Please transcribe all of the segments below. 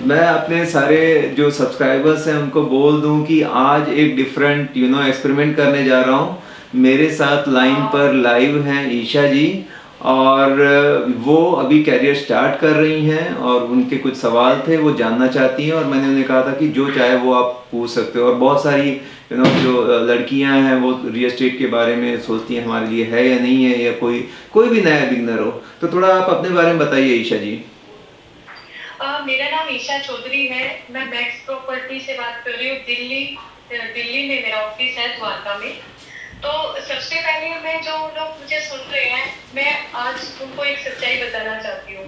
मैं अपने सारे जो सब्सक्राइबर्स हैं उनको बोल दूं कि आज एक डिफरेंट एक्सपेरिमेंट करने जा रहा हूं। मेरे साथ लाइन पर लाइव हैं ईशा जी। और वो अभी कैरियर स्टार्ट कर रही हैं और उनके कुछ सवाल थे, वो जानना चाहती हैं और मैंने उन्हें कहा था कि जो चाहे वो आप पूछ सकते हो। और बहुत सारी जो लड़कियां हैं वो रियल एस्टेट के बारे में सोचती हैं हमारे लिए है या नहीं है, या कोई कोई भी नया बिगनर हो। तो थोड़ा आप अपने बारे में बताइए ईशा जी। मेरा नाम ईशा चौधरी है। मैं मैक्स प्रॉपर्टी से बात कर रही हूँ। दिल्ली दिल्ली में मेरा ऑफिस है, द्वारका में। तो सबसे पहले मैं जो लोग मुझे सुन रहे हैं, मैं आज उनको एक सच्चाई बताना चाहती हूँ।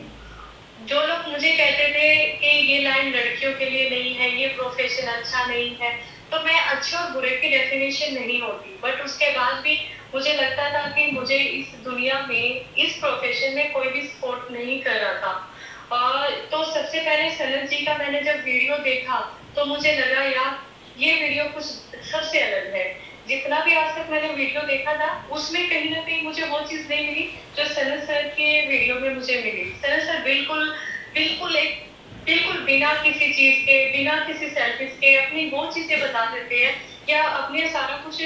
जो लोग मुझे कहते थे कि ये लाइन लड़कियों के लिए नहीं है, ये प्रोफेशन अच्छा नहीं है, तो मैं अच्छे और बुरे की डेफिनेशन नहीं होती, बट उसके बाद भी मुझे लगता था कि मुझे इस दुनिया में, इस प्रोफेशन में कोई भी सपोर्ट नहीं कर रहा था। तो सबसे पहले सनत जी का मैंने जब वीडियो देखा तो मुझे लगा यार ये वीडियो कुछ सबसे अलग है। जितना भी आज तक मैंने वीडियो देखा था उसमें कहीं ना कहीं मुझे वो चीज नहीं मिली जो सनत सर के वीडियो में मुझे मिली। सनत सर बिल्कुल बिल्कुल एक बिल्कुल बिना किसी चीज के, बिना किसी सेल्फिश के अपनी वो चीजें बता देते हैं या अपने सारा कुछ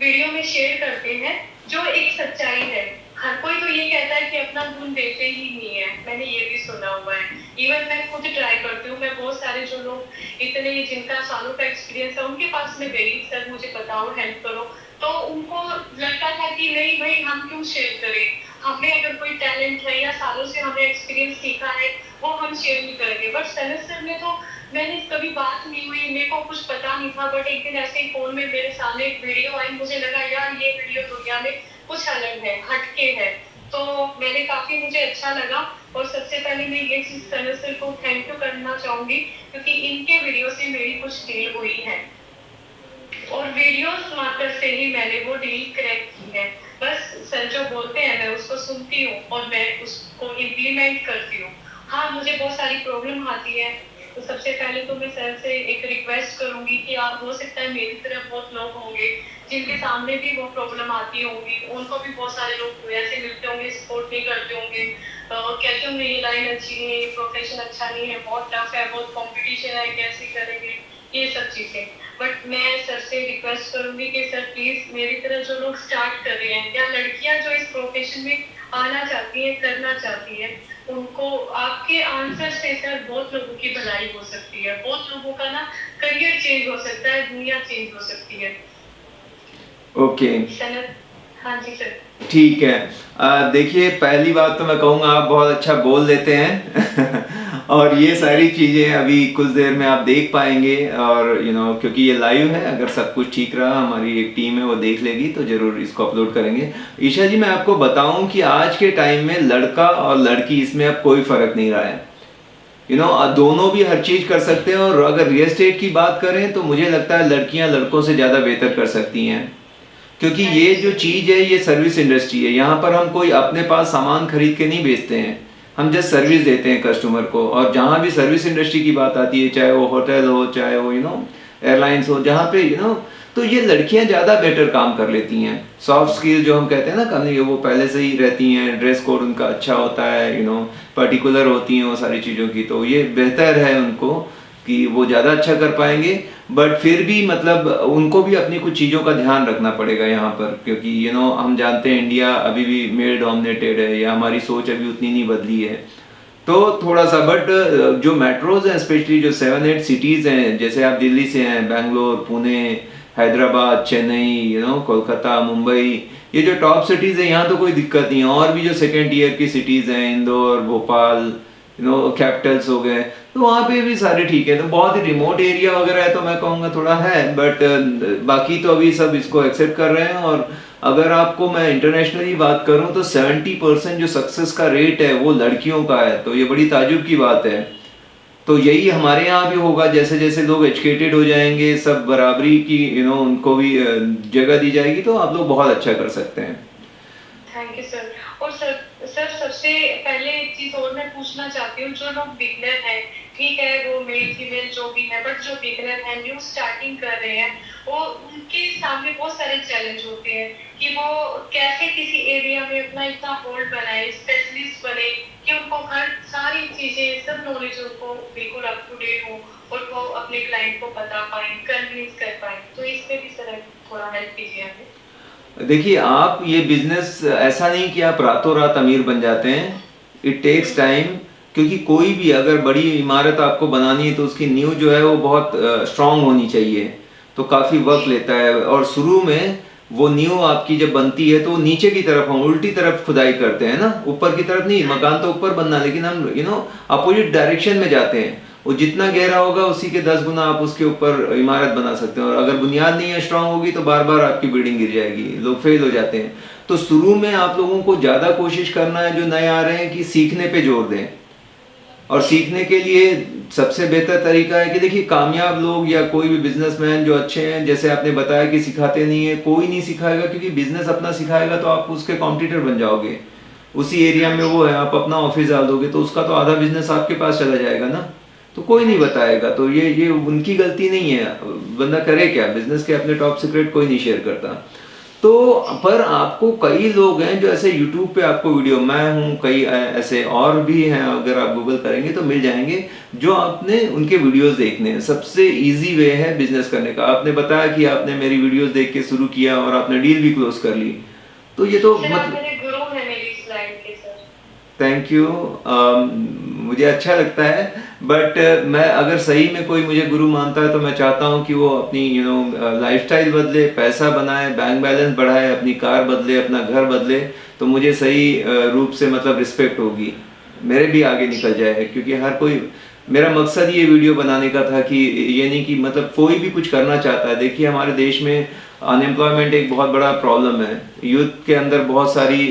वीडियो में शेयर करते हैं जो एक सच्चाई है। हर कोई तो ये कहता है कि अपना गुण देते ही नहीं है, मैंने ये भी सुना हुआ है। इवन मैं खुद ट्राई करती हूँ, मैं बहुत सारे जो लोग इतने जिनका सालों का एक्सपीरियंस है उनके पास में गई, सर मुझे बताओ, हेल्प करो। तो उनको लगता था कि नहीं भाई हम क्यों शेयर करें, हमें अगर कोई टैलेंट है या सालों से हमने एक्सपीरियंस सीखा है वो हम शेयर नहीं करेंगे। बट सनत सर ने तो, मैंने कभी बात नहीं हुई, मेरे को कुछ पता नहीं था, बट एक दिन ऐसे ही फोन में मेरे सामने एक वीडियो आई, मुझे लगा यार ये वीडियो दुनिया में कुछ अलग है, हटके है। तो मैंने काफी, मुझे अच्छा लगा। और सबसे पहले मैं ये चीज सनत सर को थैंक यू करना चाहूंगी क्योंकि इनके वीडियो से मेरी कुछ डील हुई है और वीडियोस मात्र से ही मैंने वो डील क्रैक की है। बस सर जो बोलते हैं मैं उसको सुनती हूँ और मैं उसको इम्प्लीमेंट करती हूँ। हाँ, मुझे बहुत सारी प्रॉब्लम आती है। तो सबसे पहले तो मैं सर से एक रिक्वेस्ट करूंगी कि आप, हो सकता है मेरी तरह बहुत लोग होंगे जिनके सामने भी वो प्रॉब्लम आती होगी, उनको भी बहुत सारे लोग ऐसे मिलते होंगे, सपोर्ट नहीं करते होंगे, कहते होंगे ये लाइन अच्छी नहीं है, ये प्रोफेशन अच्छा नहीं है, बहुत टफ है, बहुत कॉम्पिटिशन है, कैसे करेंगे, ये सब चीजें। बट मैं सर से रिक्वेस्ट करूंगी कि सर प्लीज मेरी तरह जो लोग स्टार्ट कर रहे हैं या लड़कियां जो इस प्रोफेशन में आना चाहती है, करना चाहती है, उनको आपके आंसर से सर बहुत लोगों की भलाई हो सकती है, बहुत लोगों का ना करियर चेंज हो सकता है, दुनिया चेंज हो सकती है। ओके। सनत, हाँ जी सर। ठीक है। देखिए, पहली बात तो मैं कहूँगा आप बहुत अच्छा बोल लेते हैं और ये सारी चीज़ें अभी कुछ देर में आप देख पाएंगे। और क्योंकि ये लाइव है, अगर सब कुछ ठीक रहा हमारी एक टीम है वो देख लेगी तो ज़रूर इसको अपलोड करेंगे। ईशा जी, मैं आपको बताऊं कि आज के टाइम में लड़का और लड़की इसमें अब कोई फ़र्क नहीं रहा है। दोनों भी हर चीज़ कर सकते हैं। और अगर रियल एस्टेट की बात करें तो मुझे लगता है लड़कियां लड़कों से ज़्यादा बेहतर कर सकती हैं, क्योंकि ये जो चीज़ है ये सर्विस इंडस्ट्री है। यहाँ पर हम कोई अपने पास सामान खरीद के नहीं बेचते हैं, हम जस्ट सर्विस देते हैं कस्टमर को। और जहाँ भी सर्विस इंडस्ट्री की बात आती है, चाहे वो होटल हो, चाहे वो एयरलाइंस हो, जहाँ पे तो ये लड़कियाँ ज़्यादा बेटर काम कर लेती हैं। सॉफ्ट स्किल जो हम कहते हैं ना, कभी वो पहले से ही रहती हैं, ड्रेस कोड उनका अच्छा होता है, पर्टिकुलर होती हैं वो सारी चीज़ों की, तो ये बेहतर है उनको कि वो ज़्यादा अच्छा कर पाएंगे। बट फिर भी मतलब उनको भी अपनी कुछ चीज़ों का ध्यान रखना पड़ेगा यहाँ पर, क्योंकि हम जानते हैं इंडिया अभी भी मेल डोमिनेटेड है, या हमारी सोच अभी उतनी नहीं बदली है। तो थोड़ा सा, बट जो मेट्रोज हैं, स्पेशली जो 7-8 सिटीज़ हैं, जैसे आप दिल्ली से हैं, बैंगलोर, पुणे, हैदराबाद, चेन्नई, कोलकाता, मुंबई, ये जो टॉप सिटीज़ हैं यहाँ तो कोई दिक्कत नहीं है। और भी जो सेकेंड ईयर की सिटीज़ हैं, इंदौर, भोपाल, कैपिटल्स हो गए, तो वहाँ पे भी सारे ठीक है। तो बहुत ही रिमोट एरिया वगैरह है तो मैं कहूँगा थोड़ा है, बट बाकी तो अभी सब इसको एक्सेप्ट कर रहे हैं। और अगर आपको मैं इंटरनेशनली बात करूँ तो 70% जो सक्सेस का रेट है वो लड़कियों का है, तो ये बड़ी ताजुब की बात है। तो यही हमारे यहाँ भी होगा, जैसे जैसे लोग एजुकेटेड हो जाएंगे, सब बराबरी की उनको भी जगह दी जाएगी, तो आप लोग बहुत अच्छा कर सकते हैं। Thank you sir. और सर सबसे पहले एक चीज और मैं पूछना चाहती हूँ, जो लोग बिगनर हैं, ठीक है वो मेल फीमेल जो भी है, बट जो बिगनर हैं, न्यू स्टार्टिंग कर रहे हैं, वो उनके सामने बहुत सारे चैलेंज होते हैं कि वो कैसे किसी एरिया में अपना इतना होल्ड बनाए, स्पेशलिस्ट बने कि कि उनको हर सारी चीजें, सब नॉलेज उनको बिल्कुल अप टू डेट हो और वो अपने क्लाइंट को बता पाए, कन्विंस कर पाए। तो इसमें भी सर थोड़ा हेल्प कीजिए हमें। देखिए, आप ये बिजनेस ऐसा नहीं कि आप रातों रात अमीर बन जाते हैं। इट टेक्स टाइम, क्योंकि कोई भी अगर बड़ी इमारत आपको बनानी है तो उसकी नींव जो है वो बहुत स्ट्रांग होनी चाहिए, तो काफ़ी वक्त लेता है। और शुरू में वो नींव आपकी जब बनती है तो वो नीचे की तरफ हम उल्टी तरफ खुदाई करते हैं ना, ऊपर की तरफ नहीं। मकान तो ऊपर बनना, लेकिन हम अपोजिट डायरेक्शन में जाते हैं। वो जितना गहरा होगा उसी के 10 गुना आप उसके ऊपर इमारत बना सकते हैं। और अगर बुनियाद नहीं है स्ट्रांग होगी तो बार बार आपकी बिल्डिंग गिर जाएगी, लोग फेल हो जाते हैं। तो शुरू में आप लोगों को ज़्यादा कोशिश करना है, जो नए आ रहे हैं, कि सीखने पे जोर दें। और सीखने के लिए सबसे बेहतर तरीका है कि देखिए, कामयाब लोग या कोई भी बिजनेसमैन जो अच्छे हैं, जैसे आपने बताया कि सिखाते नहीं है, कोई नहीं सिखाएगा, क्योंकि बिजनेस अपना सिखाएगा तो आप उसके कॉम्पिटिटर बन जाओगे। उसी एरिया में वो है, आप अपना ऑफिस डाल दोगे तो उसका तो आधा बिजनेस आपके पास चला जाएगा ना, तो कोई नहीं बताएगा। तो ये उनकी गलती नहीं है। बंदा करे क्या, बिजनेस के अपने टॉप सीक्रेट कोई नहीं शेयर करता। तो पर आपको कई लोग हैं जो ऐसे यूट्यूब पे आपको वीडियो, मैं हूँ, कई ऐसे और भी हैं, अगर आप गूगल करेंगे तो मिल जाएंगे, जो आपने उनके वीडियोस देखने हैं। सबसे इजी वे है बिजनेस करने का। आपने बताया कि आपने मेरी वीडियोस देख के शुरू किया और आपने डील भी क्लोज कर ली, तो ये तो मतलब मेरे गुरु है मेरी इस लाइन के सर। Thank you. मुझे अच्छा लगता है, बट मैं अगर सही में कोई मुझे गुरु मानता है तो मैं चाहता हूँ कि वो अपनी लाइफस्टाइल बदले, पैसा बनाए, बैंक बैलेंस बढ़ाए, अपनी कार बदले, अपना घर बदले, तो मुझे सही रूप से मतलब रिस्पेक्ट होगी, मेरे भी आगे निकल जाए। क्योंकि हर कोई, मेरा मकसद ये वीडियो बनाने का था कि ये नहीं कि मतलब कोई भी कुछ करना चाहता है। देखिए, हमारे देश में अनएम्प्लॉयमेंट एक बहुत बड़ा प्रॉब्लम है। यूथ के अंदर बहुत सारी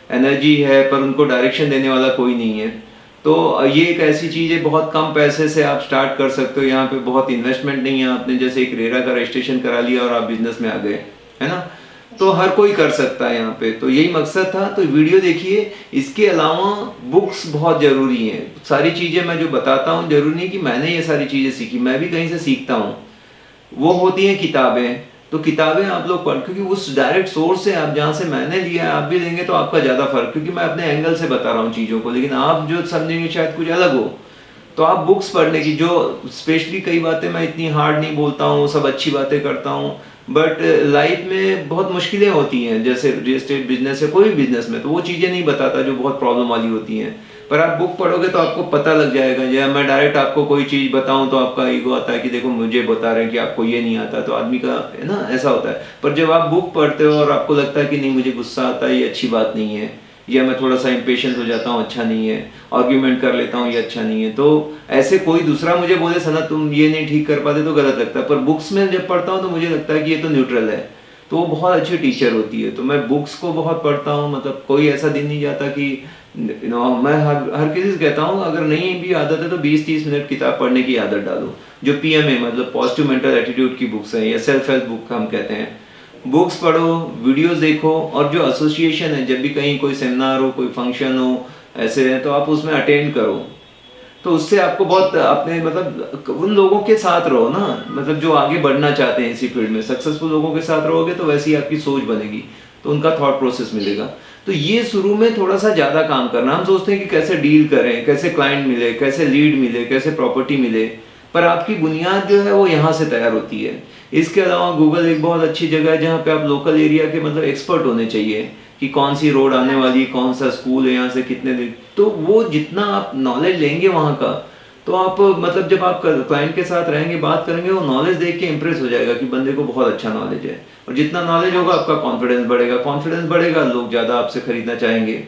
एनर्जी है, पर उनको डायरेक्शन देने वाला कोई नहीं है। तो ये एक ऐसी चीज़ है, बहुत कम पैसे से आप स्टार्ट कर सकते हो। यहाँ पे बहुत इन्वेस्टमेंट नहीं है, आपने जैसे एक रेरा का रजिस्ट्रेशन करा लिया और आप बिजनेस में आ गए, है ना। तो हर कोई कर सकता है यहाँ पे, तो यही मकसद था। तो वीडियो देखिए। इसके अलावा बुक्स बहुत ज़रूरी हैं। सारी चीज़ें मैं जो बताता हूँ, जरूरी नहीं कि मैंने ये सारी चीज़ें सीखी, मैं भी कहीं से सीखता हूँ। वो होती हैं किताबें। तो किताबें आप लोग पढ़, क्योंकि उस डायरेक्ट सोर्स से, आप जहाँ से मैंने लिया है आप भी लेंगे तो आपका ज़्यादा फर्क, क्योंकि मैं अपने एंगल से बता रहा हूँ चीज़ों को, लेकिन आप जो समझेंगे शायद कुछ अलग हो। तो आप बुक्स पढ़ने की, जो स्पेशली कई बातें मैं इतनी हार्ड नहीं बोलता हूँ, सब अच्छी बातें करता हूँ, बट लाइफ में बहुत मुश्किलें होती हैं, जैसे रियल एस्टेट बिजनेस या कोई भी बिजनेस में, तो वो चीज़ें नहीं बताता जो बहुत प्रॉब्लम वाली होती हैं। पर आप बुक पढ़ोगे तो आपको पता लग जाएगा। या मैं डायरेक्ट आपको कोई चीज़ बताऊं तो आपका ईगो आता है कि देखो मुझे बता रहे हैं कि आपको ये नहीं आता, तो आदमी का है ना, ऐसा होता है। पर जब आप बुक पढ़ते हो और आपको लगता है कि नहीं, मुझे गुस्सा आता है, ये अच्छी बात नहीं है, या मैं थोड़ा सा इम्पेशेंस हो जाता हूँ, अच्छा नहीं है, आर्ग्यूमेंट कर लेता हूँ, ये अच्छा नहीं है, तो ऐसे कोई दूसरा मुझे बोले सनत तुम ये नहीं ठीक कर पाते, तो गलत लगता है। पर बुक्स में जब पढ़ता हूँ तो मुझे लगता है कि ये तो न्यूट्रल है, तो वो बहुत अच्छी टीचर होती है। तो मैं बुक्स को बहुत पढ़ता हूँ। मतलब कोई ऐसा दिन नहीं जाता कि मैं हर किसी से कहता हूँ, अगर नहीं भी आदत है तो 20-30 मिनट किताब पढ़ने की आदत डालो। जो PMA मतलब पॉजिटिव मेंटल एटीट्यूड की बुक्स हैं, या सेल्फ हेल्प बुक हम कहते हैं, बुक्स पढ़ो, वीडियोस देखो, और जो एसोसिएशन है, जब भी कहीं कोई सेमिनार हो, कोई फंक्शन हो, ऐसे है, तो आप उसमें अटेंड करो। तो उससे आपको बहुत अपने मतलब उन लोगों के साथ रहो ना, मतलब जो आगे बढ़ना चाहते हैं इसी फील्ड में, सक्सेसफुल लोगों के साथ रहोगे तो वैसी आपकी सोच बनेगी, तो उनका थॉट प्रोसेस मिलेगा। तो ये शुरू में थोड़ा सा ज़्यादा काम करना। हम सोचते हैं कि कैसे डील करें, कैसे क्लाइंट मिले, कैसे लीड मिले, कैसे प्रॉपर्टी मिले, पर आपकी बुनियाद जो है वो यहाँ से तैयार होती है। इसके अलावा गूगल एक बहुत अच्छी जगह है जहाँ पे आप लोकल एरिया के मतलब एक्सपर्ट होने चाहिए, कि कौन सी रोड आने वाली, कौन सा स्कूल है यहाँ से कितने दिन, तो वो जितना आप नॉलेज लेंगे वहाँ का, तो आप मतलब जब आप क्लाइंट के साथ रहेंगे, बात करेंगे, वो नॉलेज देख के इम्प्रेस हो जाएगा कि बंदे को बहुत अच्छा नॉलेज है। और जितना नॉलेज होगा आपका कॉन्फिडेंस बढ़ेगा, कॉन्फिडेंस बढ़ेगा, लोग ज़्यादा आपसे खरीदना चाहेंगे।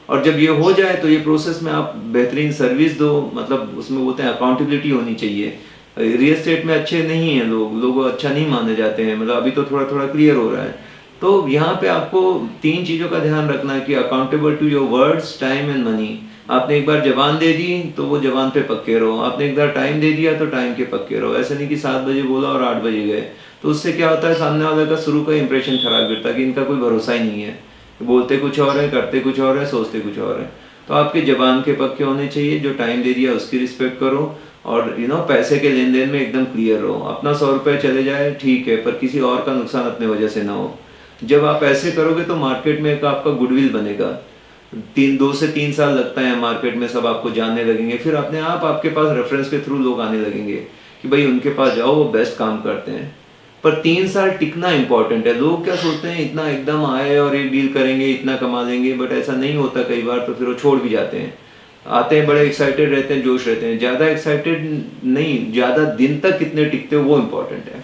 और जब ये हो जाए तो ये प्रोसेस में आप बेहतरीन सर्विस दो, मतलब उसमें बोलते हैं अकाउंटेबिलिटी होनी चाहिए। रियल एस्टेट में अच्छे नहीं हैं लोग अच्छा नहीं माने जाते हैं, मतलब अभी तो थोड़ा थोड़ा क्लियर हो रहा है। तो यहाँ पे आपको 3 चीज़ों का ध्यान रखना है कि accountable to your words, time and money. आपने एक बार जबान दे दी तो वो जबान पे पक्के रहो, आपने एक बार टाइम दे दिया तो टाइम के पक्के रहो। ऐसा नहीं कि 7 बजे बोला और 8 बजे गए, तो उससे क्या होता है, सामने वाले का शुरू का इंप्रेशन खराब गिरता है कि इनका कोई भरोसा ही नहीं है, बोलते कुछ और है, करते कुछ और है, सोचते कुछ और है। तो आपके जबान के पक्के होने चाहिए, जो टाइम दे दिया उसकी रिस्पेक्ट करो, और पैसे के लेन देन में एकदम क्लियर रहो। अपना 100 रुपये चले जाए ठीक है, पर किसी और का नुकसान अपने वजह से ना हो। जब आप ऐसे करोगे तो मार्केट में एक आपका गुडविल बनेगा। 2 से 3 साल लगता है मार्केट में, सब आपको जानने लगेंगे, फिर अपने आप आपके पास रेफरेंस के थ्रू लोग आने लगेंगे कि भाई उनके पास जाओ, वो बेस्ट काम करते हैं। पर 3 साल टिकना इंपॉर्टेंट है। लोग क्या सोचते हैं, इतना एकदम आए और एक डील करेंगे, इतना कमा लेंगे, बट ऐसा नहीं होता कई बार, तो फिर वो छोड़ भी जाते हैं। आते हैं, बड़े एक्साइटेड रहते हैं, जोश रहते हैं, ज़्यादा एक्साइटेड नहीं, ज़्यादा दिन तक कितने टिकते हो वो इम्पोर्टेंट है।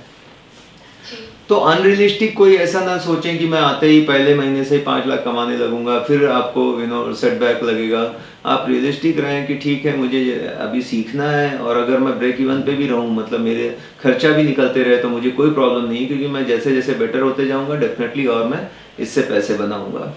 जी। तो अनरियलिस्टिक कोई ऐसा ना सोचें कि मैं आते ही पहले महीने से ही 5 लाख कमाने लगूंगा, फिर आपको सेटबैक लगेगा। आप रियलिस्टिक रहें कि ठीक है, मुझे अभी सीखना है, और अगर मैं ब्रेक इवन पे भी रहूं, मतलब मेरे खर्चा भी निकलते रहे, तो मुझे कोई प्रॉब्लम नहीं, क्योंकि मैं जैसे जैसे बेटर होते जाऊंगा डेफिनेटली, और मैं इससे पैसे बनाऊंगा।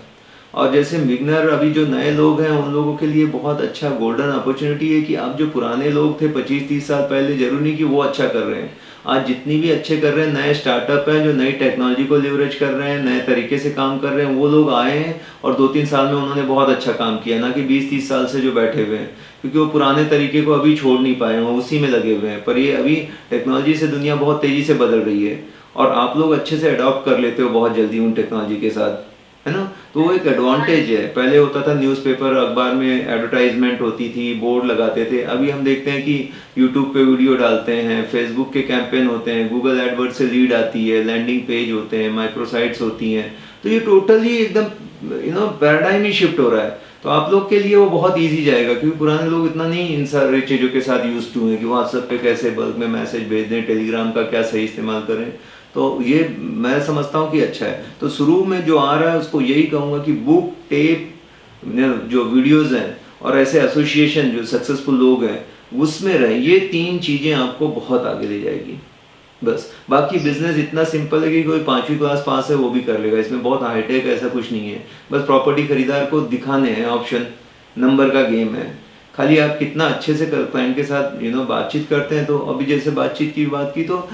और जैसे बिगनर, अभी जो नए लोग हैं, उन लोगों के लिए बहुत अच्छा गोल्डन अपॉर्चुनिटी है कि आप जो पुराने लोग थे 25-30 साल पहले, जरूरी नहीं कि वो अच्छा कर रहे हैं। आज जितनी भी अच्छे कर रहे हैं, नए स्टार्टअप हैं जो नई टेक्नोलॉजी को लिवरेज कर रहे हैं, नए तरीके से काम कर रहे हैं, वो लोग आए हैं और 2-3 साल में उन्होंने बहुत अच्छा काम किया, ना कि 20-30 साल से जो बैठे हुए हैं, क्योंकि वो पुराने तरीके को अभी छोड़ नहीं पाए, वो उसी में लगे हुए हैं। पर ये अभी टेक्नोलॉजी से दुनिया बहुत तेज़ी से बदल रही है, और आप लोग अच्छे से अडॉप्ट कर लेते हो बहुत जल्दी उन टेक्नोलॉजी के साथ, है ना। तो वो एक हाँ एडवांटेज जी। है। पहले होता था न्यूज़पेपर अखबार में एडवर्टाइजमेंट होती थी, बोर्ड लगाते थे, अभी हम देखते हैं कि यूट्यूब पे वीडियो डालते हैं, फेसबुक के कैंपेन होते हैं, गूगल एडवर्ड से लीड आती है, लैंडिंग पेज होते हैं, माइक्रोसाइट्स होती हैं। तो ये टोटली एकदम पैराडाइम ही शिफ्ट हो रहा है। तो आप लोग के लिए वो बहुत ईजी जाएगा, क्योंकि पुराने लोग इतना नहीं इन सारी चीज़ों के साथ यूज टू हैं कि व्हाट्सएप पे कैसे बल्क में मैसेज भेज दें, टेलीग्राम का क्या सही इस्तेमाल करें। तो ये मैं समझता हूँ कि अच्छा है। तो शुरू में जो आ रहा है उसको यही कहूँगा कि बुक, टेप, जो वीडियोज़ हैं, और ऐसे एसोसिएशन जो सक्सेसफुल लोग हैं उसमें रहें। ये 3 चीज़ें आपको बहुत आगे ले जाएगी। बस बाकी बिजनेस इतना सिंपल है कि कोई 5वीं क्लास पास है वो भी कर लेगा, इसमें बहुत हाईटेक ऐसा कुछ नहीं है। बस प्रॉपर्टी खरीदार को दिखाने हैं ऑप्शन, नंबर का गेम है। खाली आप कितना अच्छे से क्लाइंट के साथ बातचीत करते हैं। तो अभी जैसे बातचीत की बात की, तो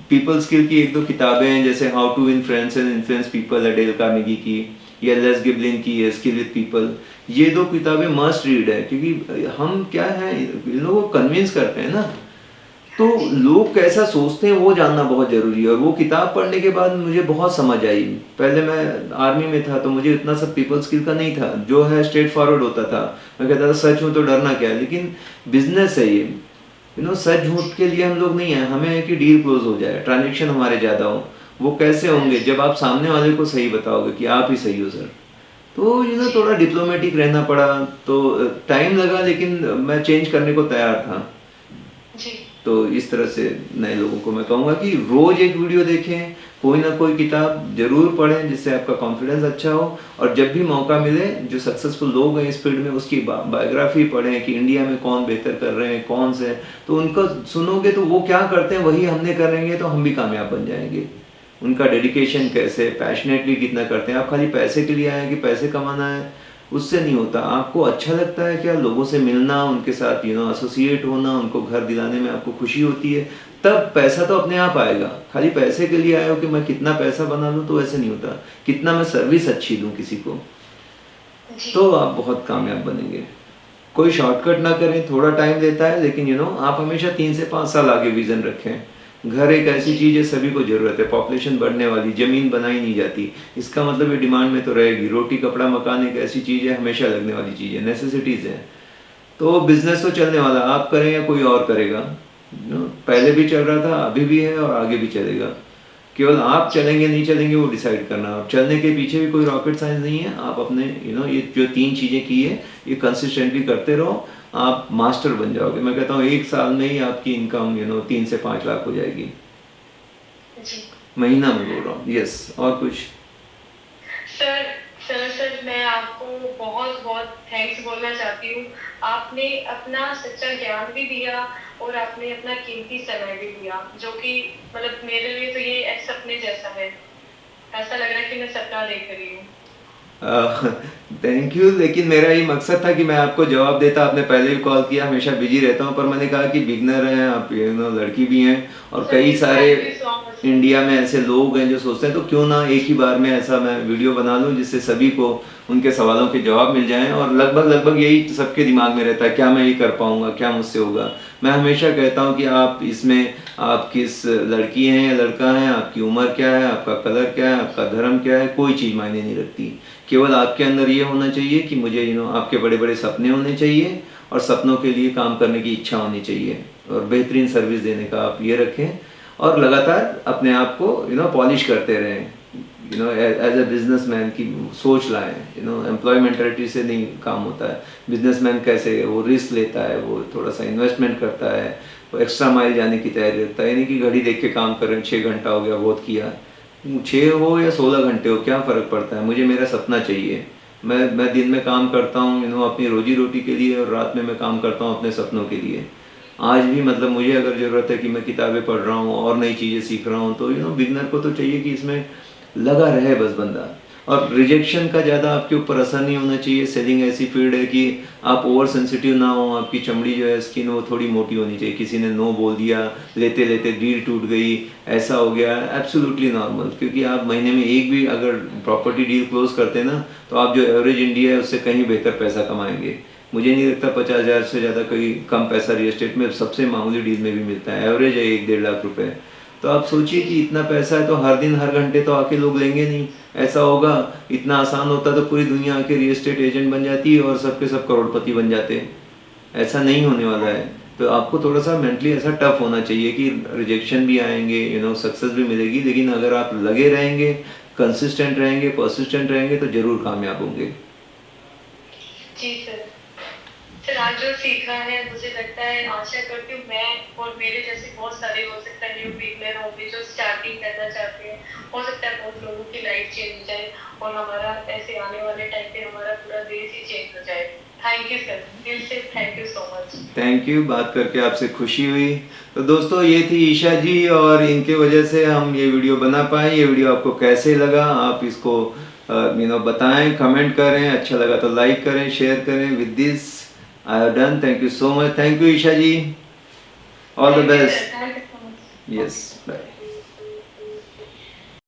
पीपल स्किल की 1-2 किताबें हैं, जैसे how to win friends and influence people, Dale Carnegie की, या लेस गिबलिन की है स्किल विद पीपल। ये 2 किताबें मस्ट रीड है, क्योंकि हम क्या है, इन लोगों को कन्विंस करते हैं ना, तो हाँ जी। लोग कैसा सोचते हैं वो जानना बहुत ज़रूरी है। और वो किताब पढ़ने के बाद मुझे बहुत समझ आई। पहले मैं आर्मी में था, तो मुझे इतना सब पीपल स्किल का नहीं था, जो है स्ट्रेट फॉरवर्ड होता था। मैं कहता था सच हूँ तो डरना क्या है, लेकिन बिजनेस है ये, सच झूठ के लिए हम लोग नहीं है, हमें है कि डील क्लोज हो जाए, ट्रांजेक्शन हमारे ज़्यादा हो। वो कैसे हाँ होंगे, जी। जब आप सामने वाले को सही बताओगे कि आप ही सही हो सर। तो जी। थोड़ा डिप्लोमेटिक रहना पड़ा, तो टाइम लगा, लेकिन मैं चेंज करने को तैयार था। जी। तो इस तरह से नए लोगों को मैं कहूँगा कि रोज एक वीडियो देखें, कोई ना कोई किताब जरूर पढ़ें, जिससे आपका कॉन्फिडेंस अच्छा हो। और जब भी मौका मिले, जो सक्सेसफुल लोग हैं इस फील्ड में, उसकी बायोग्राफी पढ़ें कि इंडिया में कौन बेहतर कर रहे हैं, कौन से। तो उनको सुनोगे तो वो क्या करते हैं वही हमने करेंगे, तो हम भी कामयाब बन जाएंगे। उनका डेडिकेशन कैसे, पैशनेटली कितना करते हैं। आप खाली पैसे के लिए आए कि पैसे कमाना है, उससे नहीं होता। आपको अच्छा लगता है क्या, लोगों से मिलना, उनके साथ एसोसिएट होना, उनको घर दिलाने में आपको खुशी होती है, तब पैसा तो अपने आप आएगा। खाली पैसे के लिए आए हो कि मैं कितना पैसा बना लूँ, तो ऐसे नहीं होता। कितना मैं सर्विस अच्छी दूँ किसी को, जी। तो आप बहुत कामयाब बनेंगे। कोई शॉर्टकट ना करें, थोड़ा टाइम लेता है, लेकिन आप हमेशा 3 से 5 साल आगे विजन रखें। घर एक ऐसी जी। चीज़ है, सभी को ज़रूरत है, पॉपुलेशन बढ़ने वाली, ज़मीन बनाई नहीं जाती, इसका मतलब ये डिमांड में तो रहेगी। रोटी कपड़ा मकान एक ऐसी चीज़ है, हमेशा लगने वाली चीज़ है, नेसेसिटीज़ है। तो बिजनेस तो चलने वाला, आप करें या कोई और करेगा। पहले भी चल रहा था, अभी भी है, और आगे भी चलेगा। केवल आप चलेंगे नहीं चलेंगे वो डिसाइड करना। और चलने के पीछे भी कोई रॉकेट साइंस नहीं है। आप अपने ये जो 3 चीज़ें की है, ये कंसिस्टेंटली करते रहो, आप मास्टर बन जाओगे। मैं कहता हूँ 1 साल में ही आपकी इनकम 3 से 5 लाख हो जाएगी। जी। महीना में बोल रहा हूँ। यस, और कुछ? सर सर मैं आपको बहुत बहुत थैंक्स बोलना चाहती हूँ। आपने अपना सच्चा ज्ञान भी दिया और आपने अपना कीमती समय भी दिया, जो कि मतलब मेरे लिए तो ये एक सपने जैसा है। ऐसा लग रहा है कि मैं सपना देख रही हूँ। Thank you. लेकिन मेरा ये मकसद था कि मैं आपको जवाब देता। आपने पहले भी कॉल किया, हमेशा बिजी रहता हूँ, पर मैंने कहा कि बिगनर हैं आप, लड़की भी हैं, और कई सारे thank you so much India में ऐसे लोग हैं जो सोचते हैं तो क्यों ना एक ही बार में ऐसा मैं वीडियो बना लूं जिससे सभी को उनके सवालों के जवाब मिल जाएं। और लगभग लगभग यही सबके दिमाग में रहता है, क्या मैं ये कर पाऊंगा, क्या मुझसे होगा। मैं हमेशा कहता हूं कि आप इसमें, आप किस लड़की हैं या लड़का हैं, आपकी उम्र क्या है, आपका कलर क्या है, आपका धर्म क्या है, कोई चीज़ मायने नहीं रखती। केवल आपके अंदर ये होना चाहिए कि मुझे आपके बड़े बड़े सपने होने चाहिए और सपनों के लिए काम करने की इच्छा होनी चाहिए और बेहतरीन सर्विस देने का आप ये रखें और लगातार अपने आप को पॉलिश करते रहें। एज ए बिजनेसमैन की सोच लाएं। एम्प्लॉय मेंटालिटी से नहीं काम होता है। बिजनेसमैन कैसे, वो रिस्क लेता है, वो थोड़ा सा इन्वेस्टमेंट करता है, वो एक्स्ट्रा माइल जाने की तैयारी रखता है। यानी कि घड़ी देख के काम कर रहे हैं, 6 घंटा हो गया बहुत किया, 6 हो या 16 घंटे हो, क्या फ़र्क पड़ता है, मुझे मेरा सपना चाहिए। मैं दिन में काम करता हूँ अपनी रोजी रोटी के लिए और रात में मैं काम करता हूँ अपने सपनों के लिए। आज भी मतलब मुझे अगर ज़रूरत है कि मैं किताबें पढ़ रहा हूँ और नई चीज़ें सीख रहा हूँ तो बिगनर को तो चाहिए कि इसमें लगा रहे बस बंदा। और रिजेक्शन का ज़्यादा आपके ऊपर असर नहीं होना चाहिए। सेलिंग ऐसी फील्ड है कि आप ओवर सेंसिटिव ना हो, आपकी चमड़ी जो है स्किन वो थोड़ी मोटी होनी चाहिए। किसी ने नो बोल दिया, लेते लेते डील टूट गई, ऐसा हो गया, एब्सोल्युटली नॉर्मल। क्योंकि आप महीने में एक भी अगर प्रॉपर्टी डील क्लोज करते हैं ना तो आप जो एवरेज इंडिया है उससे कहीं बेहतर पैसा कमाएंगे। मुझे नहीं लगता 50,000 से ज़्यादा कोई कम पैसा रियल एस्टेट में सबसे मामूली डील में भी मिलता है। एवरेज है 1-1.5 लाख रुपए। तो आप सोचिए कि इतना पैसा है तो हर दिन हर घंटे तो आके लोग लेंगे नहीं। ऐसा होगा, इतना आसान होता तो पूरी दुनिया आके रियल एस्टेट एजेंट बन जाती है और सबके सब करोड़पति बन जाते हैं। ऐसा नहीं होने वाला है। तो आपको थोड़ा सा मेंटली ऐसा टफ होना चाहिए कि रिजेक्शन भी आएंगे, सक्सेस भी मिलेगी, लेकिन अगर आप लगे रहेंगे, कंसिस्टेंट रहेंगे, परसिस्टेंट रहेंगे तो जरूर कामयाब होंगे। जी सर। सर आज जो सीखा है मुझे लगता है, आशा करती हूँ मैं और मेरे जैसे बहुत सारे हो सकता है न्यू बिगनर होंगे जो स्टार्टिंग करना चाहते हैं। हो सकता है बहुत लोगों की लाइफ चेंज हो जाए और हमारा ऐसे आने वाले टाइम पे हमारा पूरा देश ही चेंज हो जाए। थैंक यू सर, दिल से thank you so much. Thank you, बात करके आपसे खुशी हुई। तो दोस्तों ये थी ईशा जी और इनके वजह से हम ये वीडियो बना पाए। ये वीडियो आपको कैसे लगा आप इसको बताएं, कमेंट करें, अच्छा लगा तो लाइक करें, शेयर करें। With this I have done. Thank you so much. Thank you, Isha ji. All the best. Thank you so much. Yes. Bye.